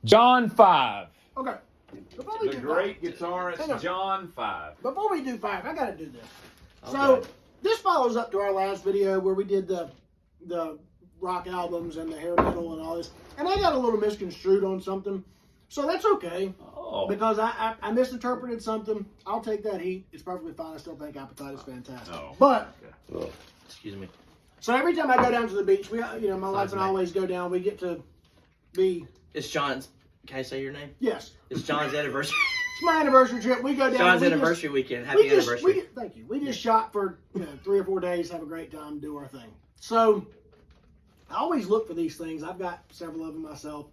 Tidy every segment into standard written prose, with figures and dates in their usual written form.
John 5. Okay. The great guitarist John 5. Before we do 5, I got to do this. Okay. So this follows up to our last video where we did the rock albums and the hair metal and all this, and I got a little misconstrued on something, so that's okay. Because I misinterpreted something. I'll take that heat. It's perfectly fine. I still think Appetite is fantastic. But excuse me. So every time I go down to the beach, my wife and I always go down. We get to be. It's John's. Can I say your name? Yes. It's John's anniversary. It's my anniversary trip. We go down. John's anniversary weekend. Happy anniversary. Thank you. We just shot for 3 or 4 days, have a great time, do our thing. So I always look for these things. I've got several of them myself,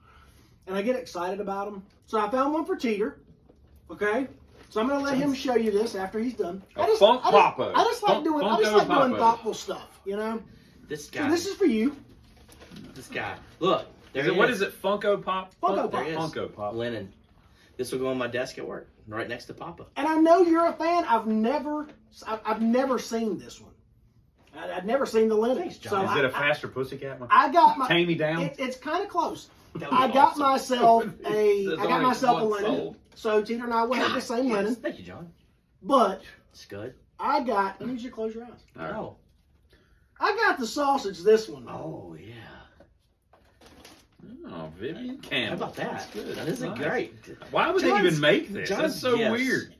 and I get excited about them. So I found one for Teeter. Okay. So I'm going to let him show you this after he's done. I just like doing thoughtful stuff, This guy. So this is for you. This guy. Look. What is it? Funko Pop? Funko Pop. Funko Pop. Linen. This will go on my desk at work, right next to Papa. And I know you're a fan. I've never seen this one. I've never seen the linen. Thanks, John. So Is it a Faster Pussycat one? I got my. Tame Me Down? It's kind of close. I got myself a linen. Sold. So Teeter and I will have the same linen. Thank you, John. But it's good. I need you to close your eyes. All right. Oh. I got the sausage. This one. Oh yeah. Oh, Vivian Campbell. How about that? That's good. That isn't great. Why would they even make this? That's so Yes. weird.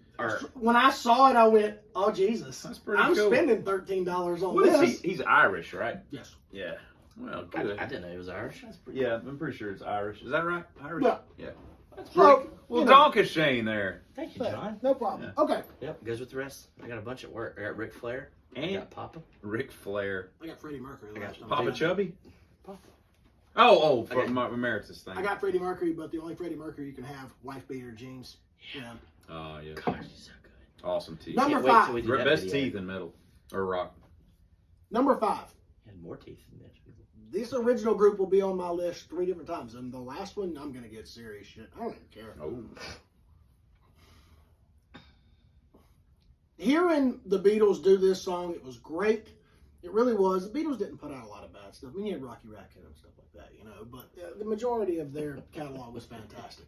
When I saw it, I went, "Oh Jesus!" That's pretty I'm cool. spending $13 on What is this. he? He's Irish, right? Yes. Yeah. Well, good. I didn't know he was Irish. That's pretty. Yeah, I'm pretty sure it's Irish. Is that right? Irish? Yeah. Yeah. That's So, pretty well, Donkey Shane there. Thank you, John. No problem. Yeah. Okay. Yep, goes with the rest. I got a bunch at work. I got Ric Flair. I got Papa. Ric Flair. I got Freddie Mercury. I got last time. Papa Chubby? Papa. Oh, for Okay. my Emeritus thing. I got Freddie Mercury, but the only Freddie Mercury you can have, wife beater jeans. Yeah. Oh, yeah. Gosh, he's so good. Awesome teeth. Number Can't wait 5. till we do that Best video. teeth in metal. Or rock. Number 5. He had more teeth than that. This original group will be on my list 3 different times, and the last one, I'm gonna get serious shit. I don't even care. Oh. Hearing the Beatles do this song, it was great. It really was. The Beatles didn't put out a lot of bad stuff. I mean, you had Rocky Raccoon and stuff like that, but the majority of their catalog was fantastic.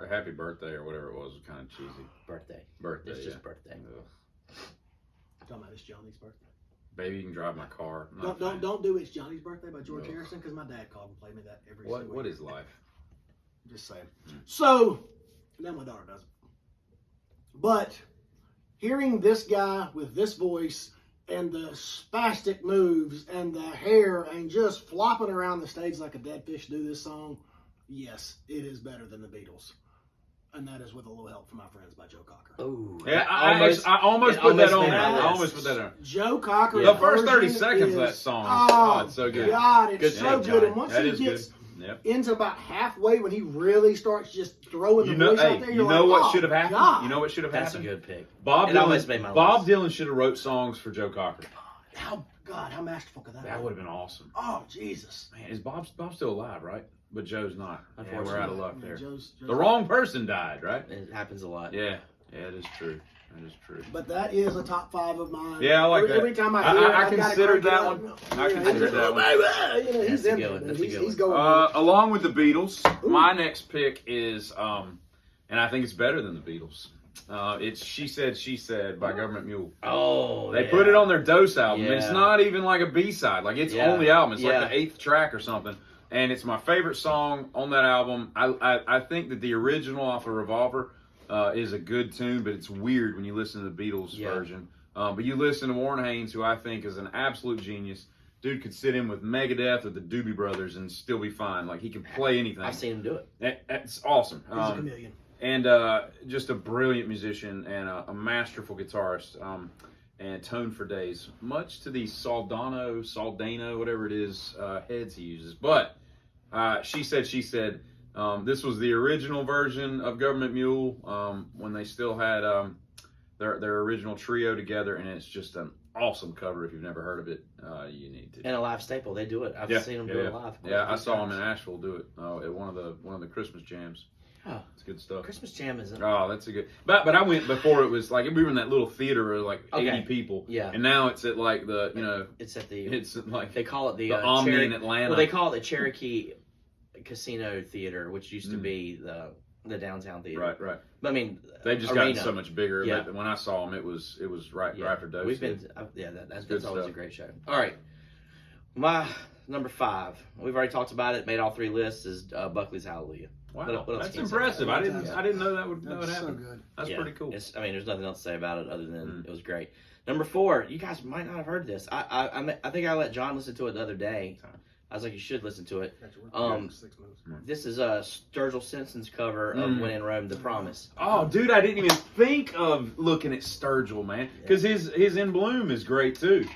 Happy birthday or whatever it was kind of cheesy. Birthday. It's just birthday. Talking about It's Johnny's birthday. Baby, you can drive my car. Don't do It's Johnny's Birthday by George Harrison, because my dad called and played me that every single week. What is life? Just saying. So, now my daughter does it. But hearing this guy with this voice and the spastic moves and the hair and just flopping around the stage like a dead fish do this song, yes, it is better than the Beatles. And that is with a little help from my friends by Joe Cocker. Oh. Yeah, I almost put that on there. made my I list. almost put that on. Joe Cocker. The first 30 version seconds of that is- song. Oh, It's so good. God, it's Good so job, good. John. And once That he is gets good. Yep. into about halfway, when he really starts just throwing the voice out there, You you're know like, what oh, should have happened? God. You know what should have That's a happened? good pick. Bob It almost made my list. Dylan should have wrote songs for Joe Cocker. How masterful could that That be? would have been awesome. Oh, Jesus. Man, is Bob's still alive, right? But Joe's not. Yeah, we're out of luck there. Joe's The wrong person died, right? It happens a lot. Yeah, it is true. That is true. But that is a top 5 of mine. Yeah, I like that. Every time I hear it, I I gotta considered crank it that up. one. I considered that one. He's That's a in good there, one. man. That's a good He's one. going. Along with the Beatles, my next pick is, and I think it's better than the Beatles. It's She Said, She Said by Government Mule. Oh, They put it on their Dose album. Yeah. And it's not even like a B-side. Like, it's on the album. It's like the 8th track or something. And it's my favorite song on that album. I think that the original off of Revolver is a good tune, but it's weird when you listen to the Beatles version. But you listen to Warren Haynes, who I think is an absolute genius. Dude could sit in with Megadeth or the Doobie Brothers and still be fine. Like, he can play anything. I've seen him do it. It's awesome. He's a chameleon. And just a brilliant musician and a masterful guitarist. And tone for days, much to the Soldano, whatever it is, heads he uses. But She Said, this was the original version of Government Mule when they still had their original trio together, and it's just an awesome cover. If you've never heard of it, you need to. And a live staple. They do it. I've seen them do it live. Yeah, I saw them in Asheville do it at one of the Christmas jams. Oh, it's good stuff. Christmas Jam isn't. Oh, that's a good. But I went before it was like we were in that little theater of like 80 people. Yeah. And now it's at like It's at the. It's like they call it the Omni Cherokee, in Atlanta. Well, they call it the Cherokee Casino Theater, which used to be the downtown theater. Right. But I mean, They've just arena. gotten so much bigger. Yeah. But when I saw them, it was right after Dose. We've been, that's always a great show. All right, my number 5. We've already talked about it. Made all 3 lists. Is Buckley's Hallelujah. Wow, what else that's can you say impressive. about I it? didn't know that would That's so happen. good. That's pretty cool. There's nothing else to say about it other than it was great. Number 4, you guys might not have heard this. I think I let John listen to it the other day. I was like, you should listen to it. 6 minutes. This is Sturgill Simpson's cover of When in Rome, The Promise. Oh, dude, I didn't even think of looking at Sturgill, man, because his In Bloom is great too.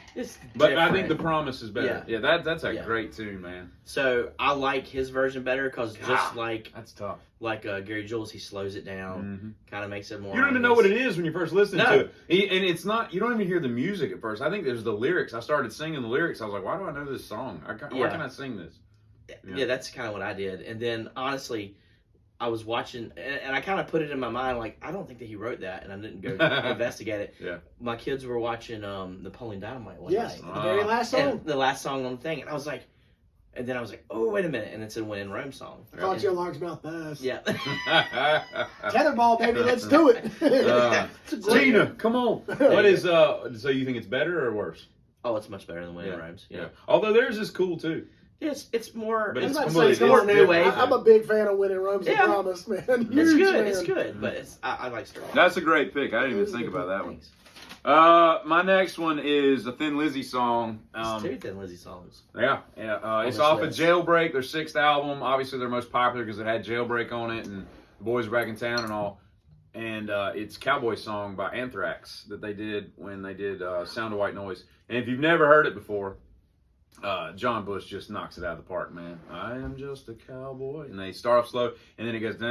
But I think The Promise is better. Yeah, that's a great tune, man. So I like his version better because just like that's tough. Like Gary Jules, he slows it down, kind of makes it more. You don't even know what it is when you first listen No. to it, and it's not. You don't even hear the music at first. I think there's the lyrics. I started singing the lyrics. I was like, why do I know this song? Why can I sing this? Yeah, that's kind of what I did. And then honestly, I was watching, and I kind of put it in my mind like, I don't think that he wrote that, and I didn't go investigate it. Yeah. My kids were watching Napoleon Dynamite one Yes, night. the very last song. And the last song on the thing, and I was like, oh, wait a minute, and it's a When in Rome song. I thought you a largemouth bass. Yeah. Tetherball, baby, let's do it. Gina, come on. What is so you think it's better or worse? Oh, it's much better than When in Rome's. Yeah. Although theirs is cool too. It's more. But it's it's more completely new wave. I'm a big fan of When in Rome's The Promise, man. It's Huge good. fan. It's good, but I like Sturgill. That's a great pick. I didn't even think about that one. My next one is a Thin Lizzy song. It's 2 Thin Lizzy songs. Yeah. It's off of Jailbreak, their 6th album. Obviously, their most popular because it had Jailbreak on it, and the boys were back in town and all. And it's Cowboy Song by Anthrax that they did when they did Sound of White Noise. And if you've never heard it before, John Bush just knocks it out of the park, man. I am just a cowboy. And they start off slow, and then it goes, and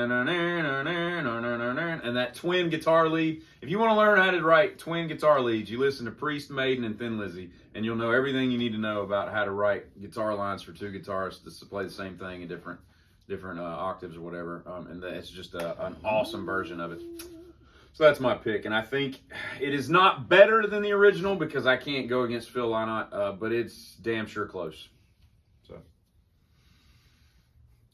that twin guitar lead. If you want to learn how to write twin guitar leads, you listen to Priest, Maiden, and Thin Lizzy, and you'll know everything you need to know about how to write guitar lines for 2 guitarists to play the same thing in different octaves or whatever. And it's just an awesome version of it. So that's my pick, and I think it is not better than the original because I can't go against Phil Lynott, but it's damn sure close. So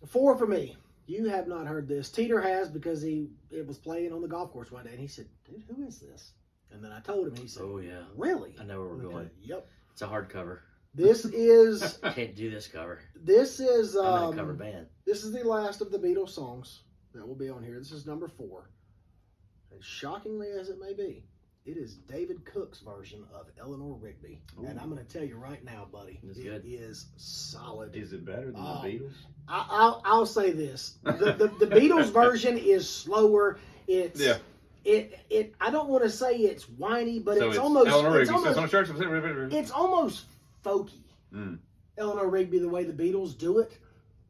4 for me. You have not heard this. Teeter has because it was playing on the golf course one day, and he said, "Dude, who is this?" And then I told him, he said, "Oh yeah, really? I know where we're going." Yep. It's a hardcover. This is. Can't do this cover. This is. I'm in a cover band. This is the last of the Beatles songs that will be on here. This is number 4. As shockingly as it may be, it is David Cook's version of Eleanor Rigby. Ooh. And I'm going to tell you right now, buddy, it is solid. Is it better than the Beatles? I'll say this: the Beatles version is slower. It's it. I don't want to say it's whiny, but so it's almost Eleanor Rigby. It's almost folky. Eleanor Rigby, the way the Beatles do it.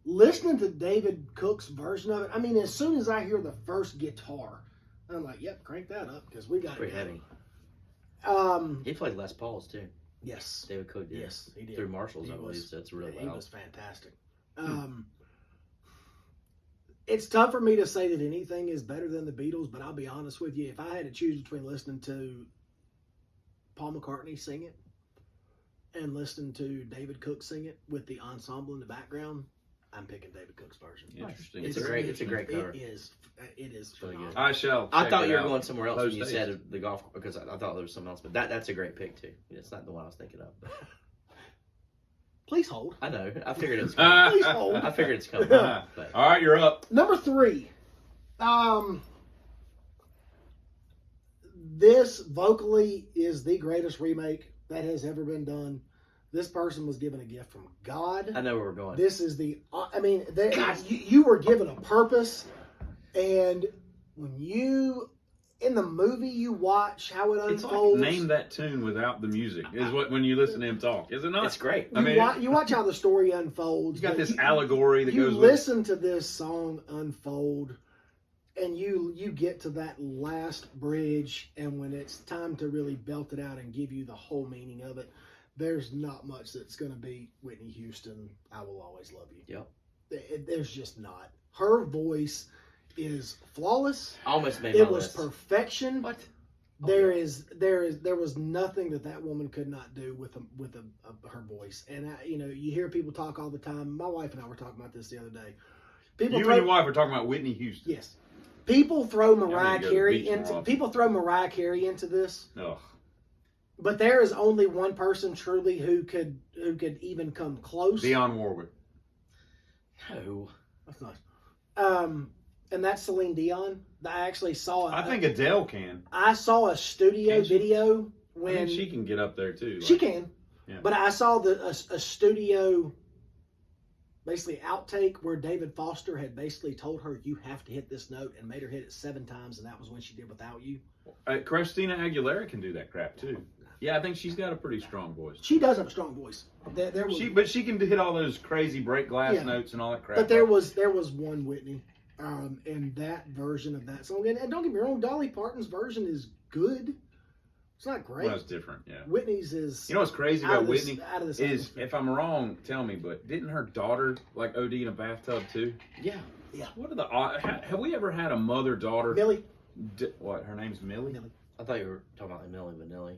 Listening to David Cook's version of it, I mean, as soon as I hear the first guitar, I'm like, "Yep, crank that up because we got it." Pretty heavy. He played Les Pauls too. Yes, David Cook did. Yes, he did. Through Marshalls, I believe. So it's really he was fantastic. It's tough for me to say that anything is better than the Beatles, but I'll be honest with you. If I had to choose between listening to Paul McCartney sing it and listening to David Cook sing it with the ensemble in the background, I'm picking David Cook's version. Interesting. It's a great cover. It is really good. I shall. I thought you were going somewhere else when you said the golf because I thought there was something else, but that's a great pick too. It's not the one I was thinking of. Please hold. I know. I figured it's coming. Please hold. I figured it's coming. But. All right, you're up. Number 3. This vocally is the greatest remake that has ever been done. This person was given a gift from God. I know where we're going. This is you were given a purpose, and when you in the movie you watch how it unfolds. Like name that tune without the music is what when you listen to him talk, is it not? It's great. You watch how the story unfolds. You got this allegory that goes. You listen to this song unfold, and you get to that last bridge, and when it's time to really belt it out and give you the whole meaning of it. There's not much that's going to beat Whitney Houston, I Will Always Love You. Yep. There's just not. Her voice is flawless. Almost made it was perfection. What? There was nothing that woman could not do with her voice. And you hear people talk all the time. My wife and I were talking about this the other day. You and your wife were talking about Whitney Houston. Yes. People throw Mariah to the Carey beach more often. people throw Mariah Carey into this. Ugh. But there is only one person truly who could even come close. Dionne Warwick. No. That's nice. And that's Celine Dion. I actually saw it. I think Adele can. I saw a studio Can she? video I when think she can get up there too. she can. Yeah. But I saw a studio basically outtake where David Foster had basically told her, you have to hit this note, and made her hit it 7 times, and that was when she did Without You. Christina Aguilera can do that crap too. Yeah, I think she's got a pretty strong voice. She does have a strong voice. There was, But she can hit all those crazy break glass notes and all that crap. but there was one Whitney in that version of that song. And don't get me wrong, Dolly Parton's version is good. It's not great. Well, it's different, yeah. Whitney's is. You know what's crazy about Whitney out of this is, atmosphere. if I'm wrong, tell me, but didn't her daughter like OD in a bathtub too? Yeah. What are the have we ever had a mother-daughter? Millie. What? Her name's Millie? Millie. I thought you were talking about Millie Vanilli.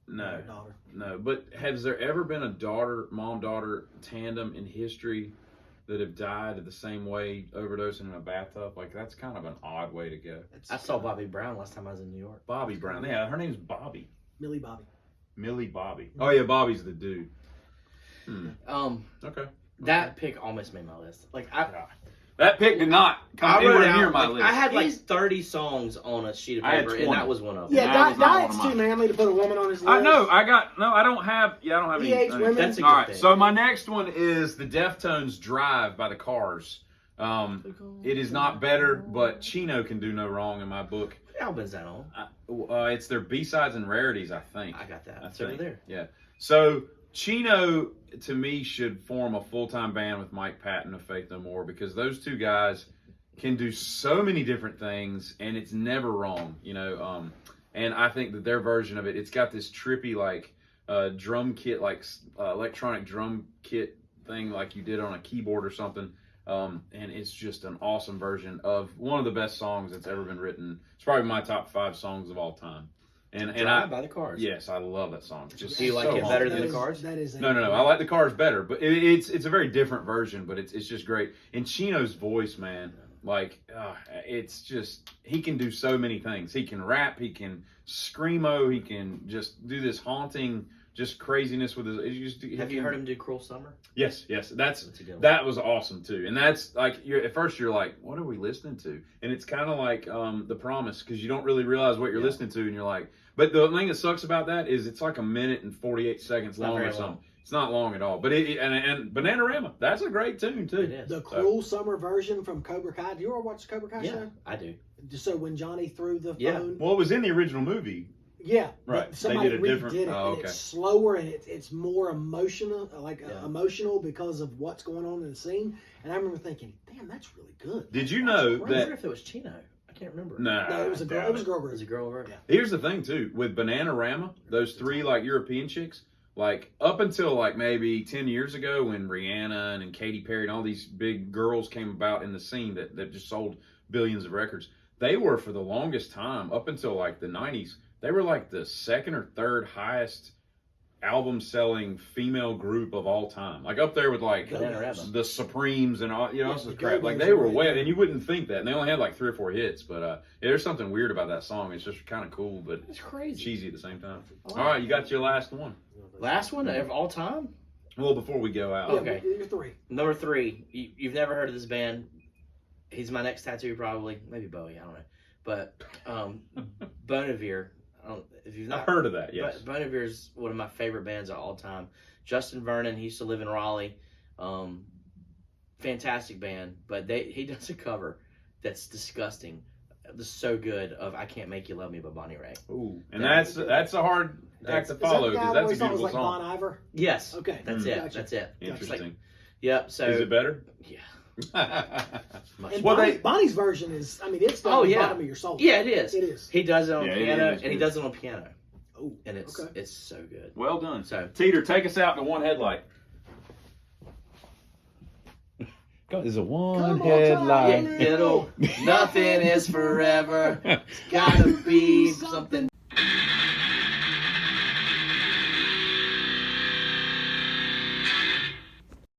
No, Her daughter. no. But has there ever been a mom-daughter tandem in history that have died the same way, overdosing in a bathtub? Like, that's kind of an odd way to go. I saw Bobby Brown last time I was in New York. Bobby Brown. Yeah, her name's Bobby. Millie Bobby. Millie Bobby. Oh yeah, Bobby's the dude. Okay. That pick almost made my list. Like That pick did not come anywhere near my list. I had like 30 songs on a sheet of I had paper, and 20. that was one of them. Yeah, that was not one Diet's of too mine. manly to put a woman on his list. I know. I don't have any. He hates women. That's a good All right. thing. So my next one is the Deftones "Drive" by the Cars. It is not better, but Chino can do no wrong in my book. What album is that on? It's their B-sides and rarities, I think. I got that. I It's over think. there. Yeah. So Chino, to me, should form a full-time band with Mike Patton of Faith No More, because those two guys can do so many different things, and it's never wrong, and I think that their version of it's got this trippy, like, drum kit, like electronic drum kit thing, like you did on a keyboard or something. And it's just an awesome version of one of the best songs that's ever been written. It's probably my top 5 songs of all time. And Drive by the Cars. Yes, I love that song. Just Do you like so it better haunting. than the Cars? That is No. I like the Cars better, but it's a very different version. But it's just great. And Chino's voice, man, like it's just, he can do so many things. He can rap, he can screamo, he can just do this haunting, just craziness with his. Have you heard him do Cruel Summer? Yes, That's a good one. that was awesome too. And that's like, at first you're like, what are we listening to? And it's kind of like The Promise, because you don't really realize what you're listening to, and you're like, but the thing that sucks about that is it's like 1 minute and 48 seconds long or something. Long. It's not long at all. But and Bananarama, that's a great tune too. It is. The Cruel Summer version from Cobra Kai. Do you ever watch the Cobra Kai show? I do. So when Johnny threw the phone. Well, it was in the original movie. Yeah, Right. But somebody They did redid a different- it, oh, and okay. it's slower and it's more emotional, emotional because of what's going on in the scene. And I remember thinking, "Damn, that's really good." Did you That's know I great. wonder that? if it was Chino. I can't remember. No, it was a girl. It was a girl It was version. a girl version. Yeah. Here's the thing too, with Bananarama, those 3 like European chicks, like up until like maybe 10 years ago when Rihanna and Katy Perry and all these big girls came about in the scene that just sold billions of records, they were, for the longest time, up until like the 90s, they were like the 2nd or 3rd highest album selling female group of all time. Like up there with like Bananarama. the Supremes and all, Yeah, some the crap. Like Go-Go's they were right way, there. and you wouldn't think that. And they only had like 3 or 4 hits, but there's something weird about that song. It's just kind of cool, but It's crazy. cheesy at the same time. I like All right, you got your last one. Last one of all time? Well, before we go out, Yeah, Okay. you're 3. Number 3. You've never heard of this band. He's my next tattoo, probably. Maybe Bowie, I don't know. But Bon Iver. If you've not I've heard of that. Yes. Bon Iver's one of my favorite bands of all time. Justin Vernon, he used to live in Raleigh. Fantastic band, but he does a cover that's disgusting. It's so good of "I Can't Make You Love Me" by Bonnie Raitt. Ooh, and that's a hard act to follow, because that's a beautiful like song. Bon Iver? Yes. Okay. That's it. Gotcha. That's it. Interesting. Yep. So Is it better? Yeah. And Well, Bonnie's version is, I mean, it's down Oh, the yeah. bottom of your soul. Yeah, it is. It is. He does it on Yeah, it piano, is and he good. does it on piano, Oh, and it's okay. so good. Well done. So Teeter, take us out to one headlight. Is a one Come on, headlight. Tom. nothing is forever. It's gotta be